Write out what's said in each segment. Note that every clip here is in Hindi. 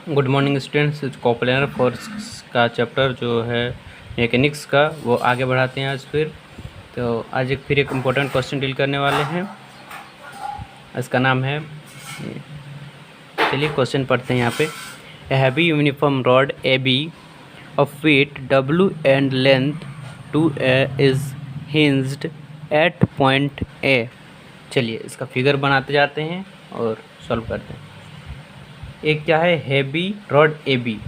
Good morning students. Coplanar force का चैप्टर जो है मैकेनिक्स का वो आगे बढ़ाते हैं आज फिर। तो आज एक इम्पोर्टेंट क्वेश्चन डील करने वाले हैं। इसका नाम है, चलिए क्वेश्चन पढ़ते हैं यहाँ पे। A heavy uniform rod A B of weight W and length 2a is hinged at point A. चलिए इसका फिगर बनाते जाते हैं और सॉल्व करते हैं। एक क्या है, हैवी रॉड ए बी,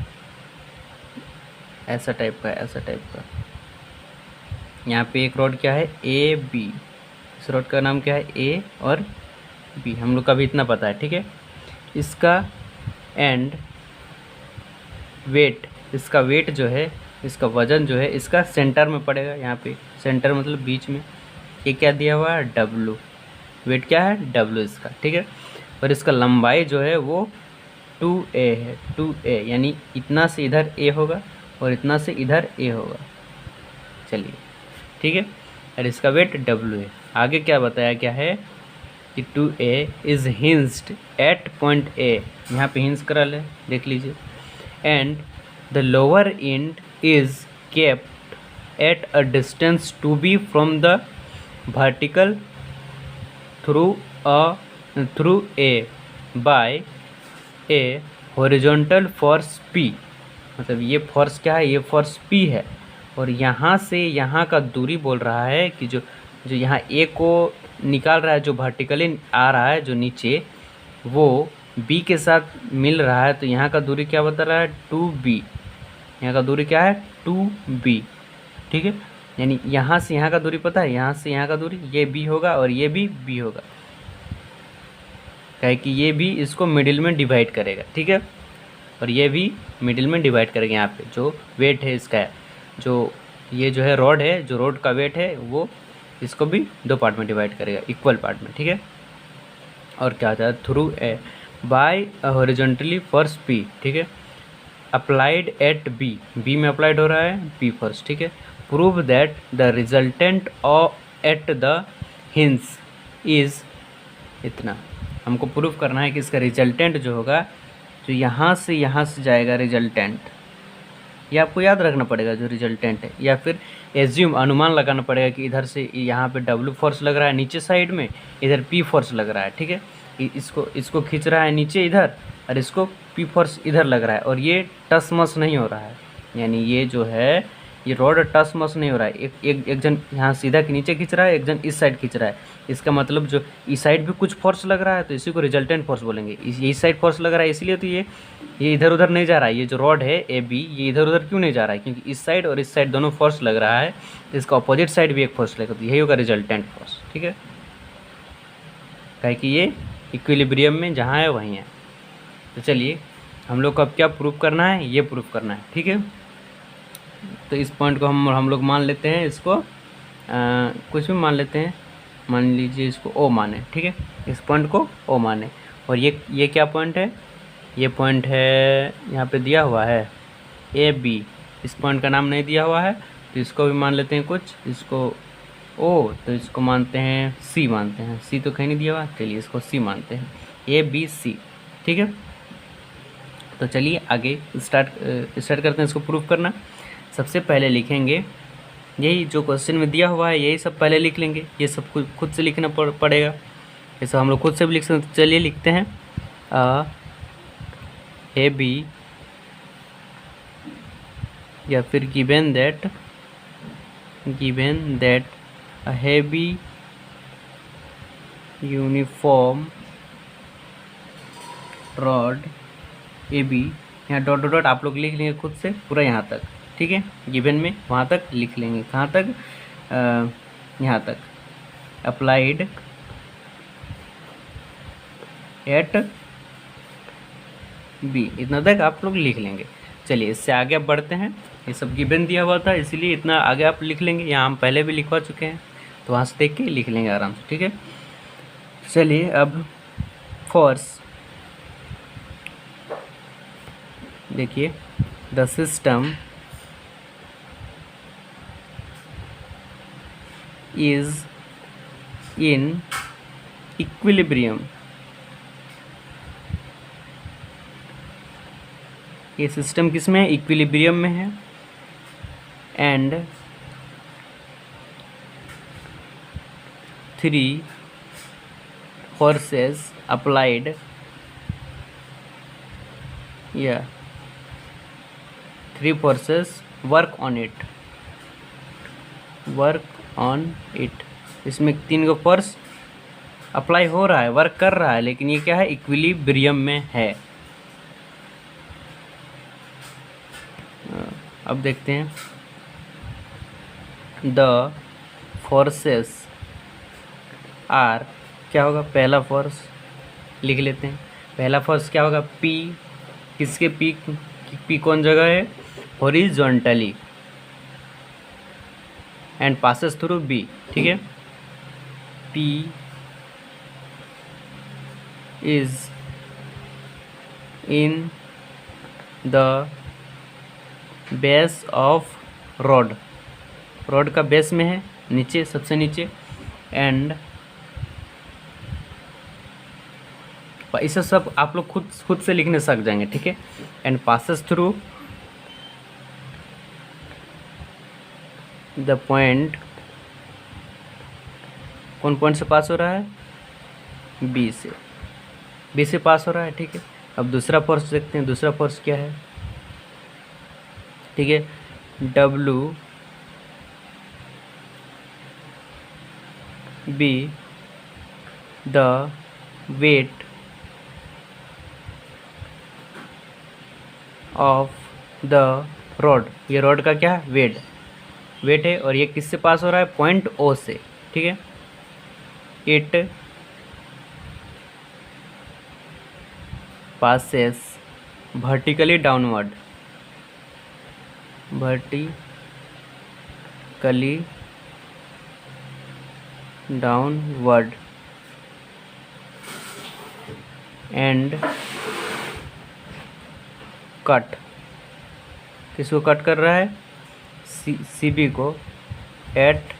ऐसा टाइप का यहाँ पे एक रॉड क्या है ए बी। इस रॉड का नाम क्या है ए और बी, हम लोग का भी इतना पता है, ठीक है। इसका एंड वेट, इसका वेट जो है, इसका वज़न जो है, इसका सेंटर में पड़ेगा। यहाँ पे सेंटर मतलब बीच में। ये क्या दिया हुआ है, डब्लू। वेट क्या है, डब्लू इसका, ठीक है। और इसका लंबाई जो है वो 2a है, 2a यानी इतना से इधर a होगा और इतना से इधर a होगा। चलिए ठीक है, और इसका वेट w है। आगे क्या बताया क्या है कि 2a is hinged at point a, यहाँ पे हिंज करा ले, देख लीजिए। And the lower end is kept at a distance to B from the vertical through a by a horizontal force P। मतलब ये फोर्स क्या है, ये फोर्स P है। और यहाँ से यहाँ का दूरी बोल रहा है कि जो जो यहाँ A को निकाल रहा है, जो वर्टिकली आ रहा है, जो नीचे, वो B के साथ मिल रहा है। तो यहाँ का दूरी क्या बता रहा है, 2B। यहाँ का दूरी क्या है, 2B, ठीक है। यानी यहाँ से यहाँ का दूरी पता है, यहाँ से यहाँ का दूरी ये B होगा और ये भी B होगा, क्या है कि ये भी इसको मिडिल में डिवाइड करेगा, ठीक है। और ये भी मिडिल में डिवाइड करेगा। यहाँ पे जो वेट है इसका, जो ये जो है रॉड है, जो रॉड का वेट है, वो इसको भी दो पार्ट में डिवाइड करेगा, इक्वल पार्ट में, ठीक है। और क्या होता है, through A by horizontally force P, ठीक है, अप्लाइड एट बी, बी में अप्लाइड हो रहा है P फोर्स, ठीक है। Prove that the resultant of at the hinge is इतना। हमको प्रूव करना है कि इसका रिजल्टेंट जो होगा, जो यहाँ से जाएगा रिजल्टेंट, ये आपको याद रखना पड़ेगा जो रिजल्टेंट है। या फिर एज्यूम, अनुमान लगाना पड़ेगा कि इधर से यहाँ पे W फोर्स लग रहा है नीचे साइड में, इधर P फोर्स लग रहा है, ठीक है। इसको खींच रहा है नीचे इधर, और इसको P फोर्स इधर लग रहा है, और ये टस मस नहीं हो रहा है। यानी ये जो है, ये रॉड टस मस नहीं हो रहा है। एक जन यहाँ सीधा के नीचे खींच रहा है, एक जन इस साइड खींच रहा है। इसका मतलब जो इस साइड भी कुछ फोर्स लग रहा है, तो इसी को रिजल्टेंट फोर्स बोलेंगे। इस साइड फोर्स लग रहा है, इसलिए तो ये इधर उधर नहीं जा रहा है। ये जो रॉड है ए बी, ये इधर उधर क्यों नहीं जा रहा है, क्योंकि इस साइड और इस साइड दोनों फोर्स लग रहा है। तो इसका अपोजिट साइड भी एक फोर्स लगेगा, तो यही होगा रिजल्टेंट फोर्स, ठीक है। क्या है कि ये इक्विलिब्रियम में जहाँ है वहीं है। तो चलिए हम लोग को अब क्या प्रूफ करना है, ये प्रूफ करना है, ठीक है। तो इस पॉइंट को हम लोग मान लेते हैं, इसको कुछ भी मान लेते हैं, मान लीजिए इसको O माने, ठीक है। इस पॉइंट को O माने। और ये क्या पॉइंट है, ये पॉइंट है, यहाँ पे दिया हुआ है ए बी। इस पॉइंट का नाम नहीं दिया हुआ है, तो इसको भी मान लेते हैं कुछ, इसको O, तो इसको मानते हैं C, मानते हैं C, तो कहीं नहीं दिया हुआ, चलिए इसको C मानते हैं, ABC, ठीक है। तो चलिए आगे स्टार्ट करते हैं इसको प्रूफ करना। सबसे पहले लिखेंगे यही जो क्वेश्चन में दिया हुआ है, यही सब पहले लिख लेंगे। ये सब खुद से लिखना पड़ेगा, ये सब हम लोग खुद से भी लिख सकते हैं। चलिए लिखते हैं ए बी, या फिर given that a heavy uniform rod A B, यहाँ डॉट डॉट डॉट आप लोग लिख लेंगे खुद से पूरा यहाँ तक, ठीक है। गिवन में वहाँ तक लिख लेंगे, कहाँ तक, यहाँ तक, अप्लाइड एट बी, इतना तक आप लोग लिख लेंगे। चलिए इससे आगे अब बढ़ते हैं। ये सब गिवन दिया हुआ था, इसलिए इतना आगे आप लिख लेंगे। यहाँ हम पहले भी लिखवा चुके हैं, तो वहाँ से देख के लिख लेंगे आराम से, ठीक है। चलिए अब फोर्स देखिए, the system is in equilibrium ये सिस्टम किस में है, इक्विलिब्रियम में है। एंड 3 फोर्सेस अप्लाइड, या 3 फोर्सेस वर्क ऑन इट, इसमें 3 को फोर्स अप्लाई हो रहा है, वर्क कर रहा है, लेकिन ये क्या है, इक्विलिब्रियम में है। अब देखते हैं, द फोर्सेस आर, क्या होगा, पहला फोर्स लिख लेते हैं। पहला फोर्स क्या होगा, पी, किसके पी कौन जगह है, horizontally, and passes through B, ठीक है। P is in the base of rod, rod का बेस में है, नीचे, सबसे नीचे। एंड इसे सब आप लोग खुद से लिखने सक जाएंगे, ठीक है। And passes through the point, कौन पॉइंट से पास हो रहा है, बी से पास हो रहा है, ठीक है। अब दूसरा फोर्स देखते हैं, दूसरा फोर्स क्या है, ठीक है। W be the weight of the rod, ये रॉड का क्या है, वेट है, और ये किससे पास हो रहा है, पॉइंट ओ से, ठीक है। It passes vertically downward, and cut, किसको कट कर रहा है, सी बी को, एट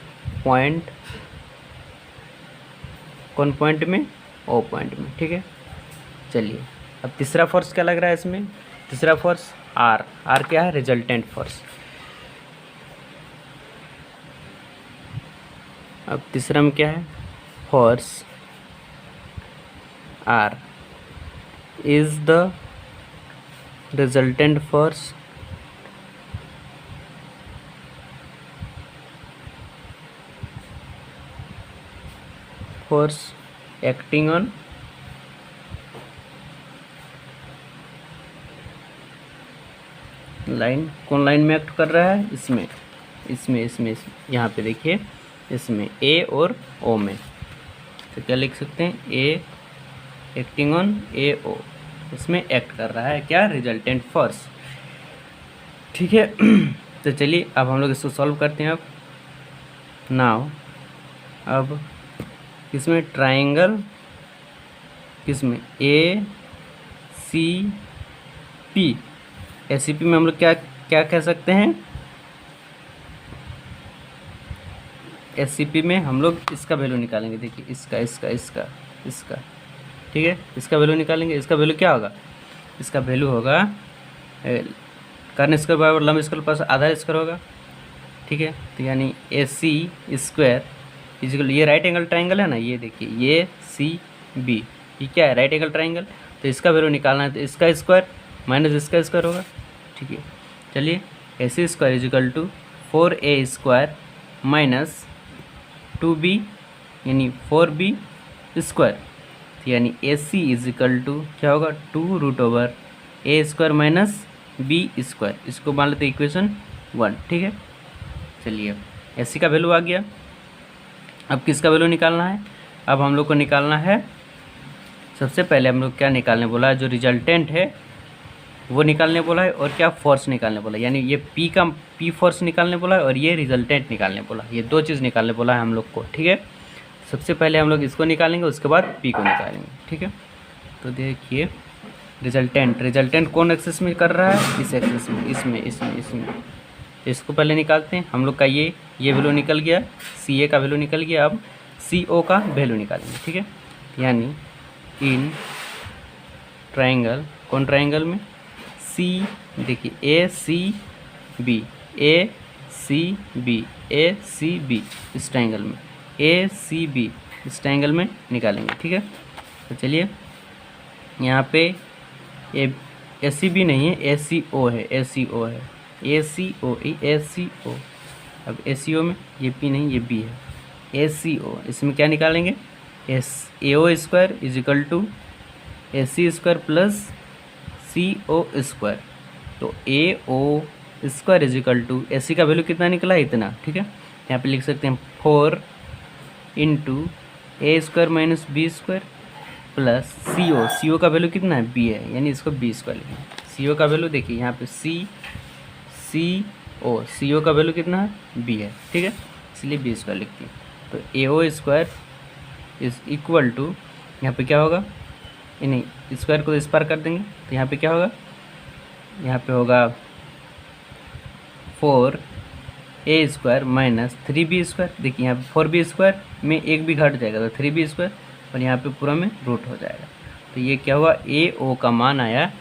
पॉइंट, कौन पॉइंट में, ओ पॉइंट में, ठीक है। चलिए, अब तीसरा फोर्स क्या लग रहा है इसमें, तीसरा फोर्स आर क्या है, रिजल्टेंट फोर्स। अब तीसरा में क्या है, force R is the resultant force acting on line, कौन लाइन में एक्ट कर रहा है, इसमें यहाँ पे देखिए, इसमें ए और ओ में, तो क्या लिख सकते हैं, ए एक्टिंग ऑन ए ओ, इसमें एक्ट कर रहा है क्या, रिजल्टेंट फोर्स, ठीक है। तो चलिए अब हम लोग इसको सॉल्व करते हैं। अब नाउ, अब किसमें, ट्राइंगल, किसमें, ए सी पी, एसीपी में हम लोग क्या कह सकते हैं, एससीपी में हम लोग इसका वैल्यू निकालेंगे, देखिए इसका, ठीक है, इसका वैल्यू निकालेंगे। इसका वैल्यू क्या होगा, इसका वैल्यू होगा कर्ण स्क्वायर बराबर लंब स्क्वायर प्लस आधा स्क्वायर होगा, ठीक है। तो यानी ए सी स्क्वायर इजिकल, ये राइट एंगल ट्राइंगल है ना, ये देखिए, ये सी बी, ये क्या है, राइट एंगल ट्राइंगल, तो इसका वैल्यू निकालना है, तो इसका स्क्वायर माइनस इसका स्क्वायर होगा, ठीक है। चलिए, A C square equal to 4a square minus 2b यानी 4b स्क्वायर, यानी ए सी इजिकल टू क्या होगा, 2√a square minus b square, इसको मान लेते इक्वेशन 1, ठीक है। चलिए, ए सी का वैल्यू आ गया। अब किसका वैल्यू निकालना है, अब हम लोग को निकालना है, सबसे पहले हम लोग क्या निकालने बोला है, जो रिजल्टेंट है वो निकालने बोला है, और क्या, फोर्स निकालने बोला है, यानी ये पी फोर्स निकालने बोला है, और ये रिजल्टेंट निकालने बोला है, ये दो चीज़ निकालने बोला है हम लोग को, ठीक है। सबसे पहले हम लोग इसको निकालेंगे, उसके बाद पी को निकालेंगे, ठीक है। तो देखिए, रिजल्टेंट कौन एक्सिस में कर रहा है, इस एक्सिस में, इसमें इसको पहले निकालते हैं। हम लोग का ये वैल्यू निकल गया, सी ए का वैल्यू निकल गया, अब सी ओ का वैल्यू निकालेंगे, ठीक है। यानी इन ट्राइंगल, कौन ट्राइंगल में, सी, देखिए ए सी बी, ए सी बी, ए सी बी इस ट्रायंगल में, ए सी बी इस ट्रायंगल में निकालेंगे। ठीक है, तो चलिए यहाँ पे ए सी बी नहीं है, ए सी ओ है, ए सी ओ है, ए सी ओ, ए सी ओ। अब ए सी ओ में ये पी नहीं, ये बी है, ए सी ओ, इसमें क्या निकालेंगे, S A O square is equal to A C square plus C O square. तो A O square is equal to, A C का वैल्यू कितना निकला है, इतना। ठीक है, यहाँ पे लिख सकते हैं 4 into A square minus B square plus C O, C O का वैल्यू कितना है, बी है, यानी इसको बी स्क्वायर लिखें। सी ओ का वैल्यू देखिए यहाँ पे सी ओ, सी ओ का वैल्यू कितना है, बी है। ठीक है, इसलिए बी स्क्वायर लिखते हैं। तो A O square is equal to, यहाँ पे क्या होगा, नहीं स्क्वायर को इस पार कर देंगे, तो यहाँ पे क्या होगा, यहाँ पे होगा 4 ए स्क्वायर माइनस 3b स्क्वायर। देखिए यहाँ पे 4b स्क्वायर में एक भी घट जाएगा, तो 3b स्क्वायर, और यहाँ पे पूरा में रूट हो जाएगा। तो ये क्या हुआ, ए ओ का मान आया,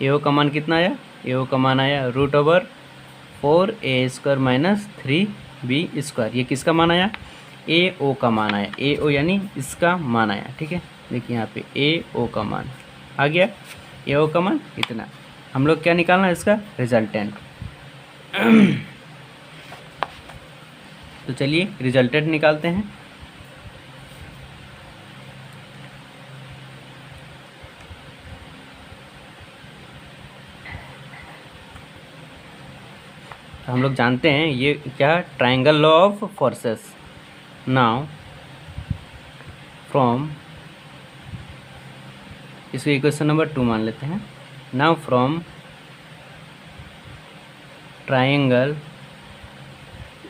ए ओ का मान कितना आया, ए ओ का मान आया √4a square minus 3b square. ये किसका मान आया, ए ओ का मान आया, ए ओ यानी इसका मान आया। ठीक है, देखिए यहाँ पे ए ओ का मान आ गया, ए ओ का मान इतना। हम लोग क्या निकालना है, इसका रिजल्टेंट। तो चलिए रिजल्टेंट निकालते हैं। तो हम लोग जानते हैं ये क्या, triangle law of forces. Now from, इसको इक्वेशन नंबर 2 मान लेते हैं। Now from triangle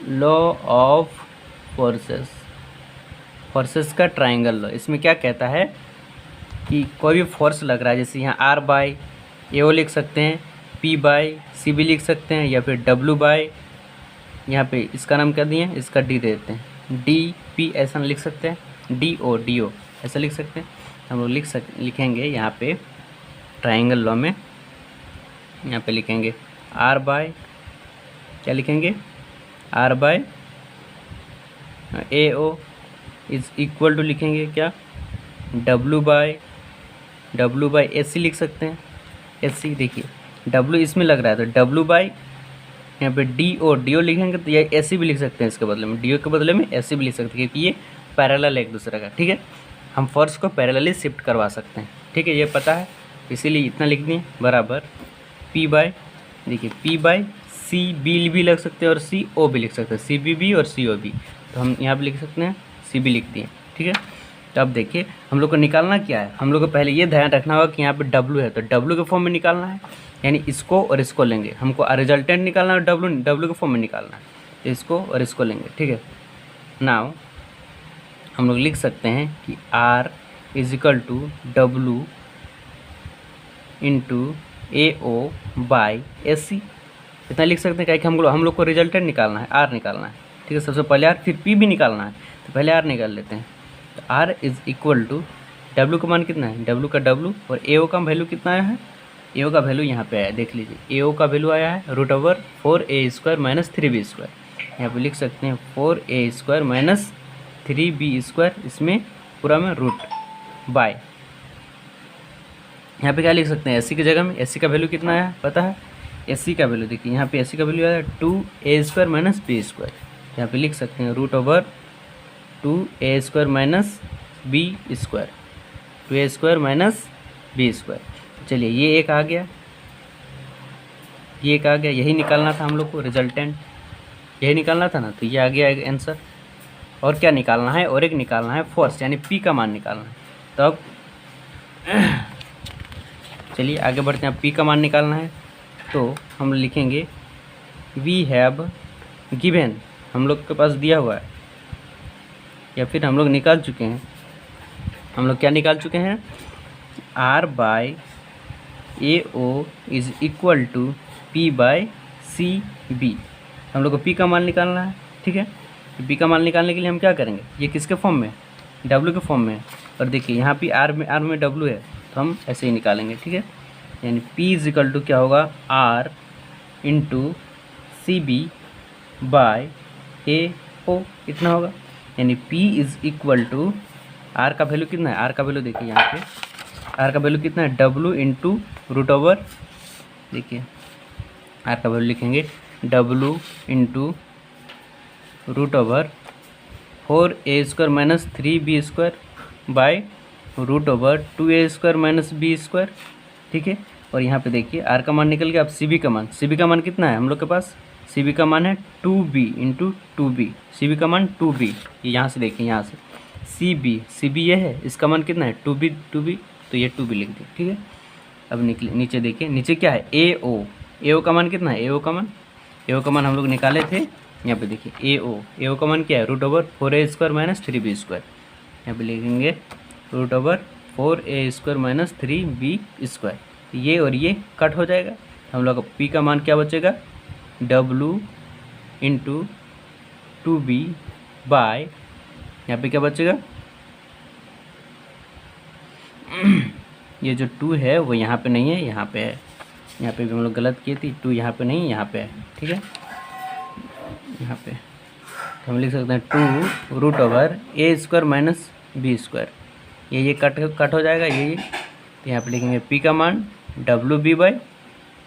law of forces, forces का ट्रायंगल लॉ, इसमें क्या कहता है कि कोई भी फोर्स लग रहा है, जैसे यहाँ आर बाई ए ओ लिख सकते हैं, पी बाई सी बी लिख सकते हैं, या फिर डब्ल्यू बाई, यहाँ पे इसका नाम क्या दिए हैं, इसका डी दे देते हैं, डी पी ऐसा लिख सकते हैं, डी ओ ऐसा लिख सकते हैं। हम लोग लिखेंगे यहाँ पे ट्रायंगल लॉ में, यहाँ पे लिखेंगे आर बाय, क्या लिखेंगे, R by A O is equal to, लिखेंगे क्या, डब्ल्यू बाय ए सी लिख सकते हैं, ए सी। देखिए डब्ल्यू इसमें लग रहा है, तो डब्ल्यू बाय यहाँ पे डी ओ लिखेंगे, तो ये ए सी भी लिख सकते हैं, इसके बदले में डी ओ के बदले में ए सी भी लिख सकते हैं, क्योंकि ये पैरेलल है एक दूसरे का। ठीक है, हम फोर्स को पैरेलली शिफ्ट करवा सकते हैं। ठीक है, ये पता है, इसीलिए इतना लिख दिए, बराबर पी बाय, देखिए पी बाय सी बी भी लग सकते हैं और सी ओ भी लिख सकते हैं, सी बी भी और सी ओ भी, तो हम यहाँ पे लिख सकते हैं सी बी लिख दिए। ठीक है, तो अब देखिए हम लोग को निकालना क्या है, हम लोग को पहले ये ध्यान रखना होगा कि यहाँ पे डब्ल्यू है, तो डब्ल्यू के फॉर्म में निकालना है, यानी इसको और इसको लेंगे, हमको रिजल्टेंट निकालना है, डब्ल्यू के फॉर्म में निकालना है, तो इसको और इसको लेंगे। ठीक है, नाउ हम लोग लिख सकते हैं कि R is equal to W into A O by A C, इतना लिख सकते हैं, क्या कि हम लोग को रिजल्टेंट निकालना है, R निकालना है। ठीक है, सबसे पहले R, फिर P भी निकालना है, तो पहले R निकाल लेते हैं। तो R is equal to, W का मान कितना है, W का W, और ए ओ का वैल्यू कितना आया है, ए ओ का वैल्यू यहाँ पे आया है, देख लीजिए, ए ओ का वैल्यू आया है √4a square minus 3b square. यहाँ पे लिख सकते हैं 4a square minus 3b square, इसमें पूरा में रूट बाय, यहाँ पे क्या लिख सकते हैं, एस सी की जगह में, एस सी का वैल्यू कितना आया पता है, एस सी का वैल्यू देखिए, यहाँ पे एस सी का वैल्यू आया 2a square minus b square, यहाँ पे लिख सकते हैं √2a square minus b square, 2a square minus b square. चलिए ये एक आ गया, ये एक आ गया, यही निकालना था हम लोग को, रिजल्टेंट यही निकालना था ना, तो ये आ गया एक आंसर। और क्या निकालना है, और एक निकालना है फोर्स, यानी P का मान निकालना है। तब चलिए आगे बढ़ते हैं, P का मान निकालना है, तो हम लिखेंगे वी हैव गिवन, हम लोग के पास दिया हुआ है, या फिर हम लोग निकाल चुके हैं, हम लोग क्या निकाल चुके हैं, R by A O is equal to P by C B, हम लोग को P का मान निकालना है। ठीक है, P का मान निकालने के लिए हम क्या करेंगे, ये किसके फॉर्म में, W के फॉर्म में है, और देखिए यहाँ पे R में W है, तो हम ऐसे ही निकालेंगे। ठीक है, यानी P इज इक्वल टू क्या होगा, R into C B by A O, इतना होगा। यानी P is equal to, R का वैल्यू कितना है, R का वैल्यू देखिए यहाँ पे, R का वैल्यू कितना है, W इंटू रूट ओवर, देखिए R का वैल्यू लिखेंगे W into root over 4a² minus 3b² by root over 2a² minus b², ठीक है। और यहाँ पे देखिए R का मान निकल गया। अब CB का मान, CB का मान कितना है हम लोग के पास, CB का मान है 2b इंटू 2b, CB का मान 2b, ये यहाँ से देखिए, यहाँ से CB ये है, इसका मान कितना है 2b, तो ये 2b लिख दिए, ठीक है। अब नीचे देखिए, नीचे क्या है AO का मान कितना है, AO का मान हम लोग निकाले थे, यहाँ पे देखिए AO का मान क्या है, root over 4a² minus 3b², यहाँ पे लिखेंगे root over 4a² minus 3b², ये और ये कट हो जाएगा, हम लोग का P का मान क्या बचेगा, W इंटू 2b बाय, यहाँ पे क्या बचेगा, ये जो 2 है वो यहाँ पे नहीं है, यहाँ पे है, यहाँ पे भी हम लोग गलत किए थे, 2 यहाँ पे नहीं, यहाँ पे है, ठीक है। यहाँ पे हम लिख सकते हैं 2 root over a² minus b², ये कट हो जाएगा, ये तो यहाँ पे लिखेंगे P का मान WB by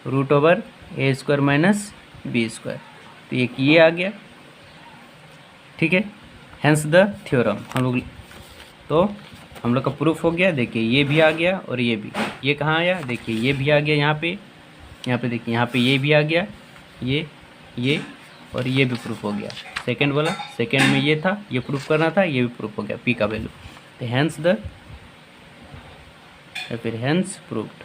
root over a² minus b², तो ये आ गया, ठीक है। हेंस द थ्योरम हम लोग का प्रूफ हो गया। देखिए ये भी आ गया और ये भी, ये कहाँ आया, देखिए ये भी आ गया यहाँ पे देखिए, यहाँ पे ये भी आ गया, ये और ये भी प्रूफ हो गया। सेकंड वाला, सेकंड में ये था, ये प्रूफ करना था, ये भी प्रूफ हो गया P का वैल्यू, तो हेंस द, या फिर हेंस प्रूफ्ड।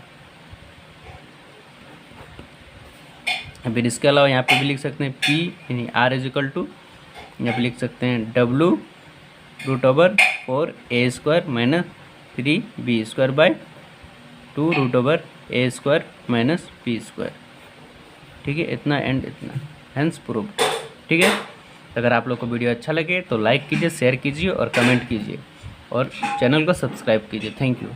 फिर इसके अलावा यहाँ पे भी लिख सकते हैं P यानी R इज इक्वल टू, यहाँ पे लिख सकते हैं W root over 4a² minus 3b² by 2 root over a² minus b², ठीक है। इतना एंड इतना, हेंस प्रूफ्ड, ठीक है। अगर आप लोग को वीडियो अच्छा लगे तो लाइक कीजिए, शेयर कीजिए और कमेंट कीजिए और चैनल को सब्सक्राइब कीजिए। Thank you.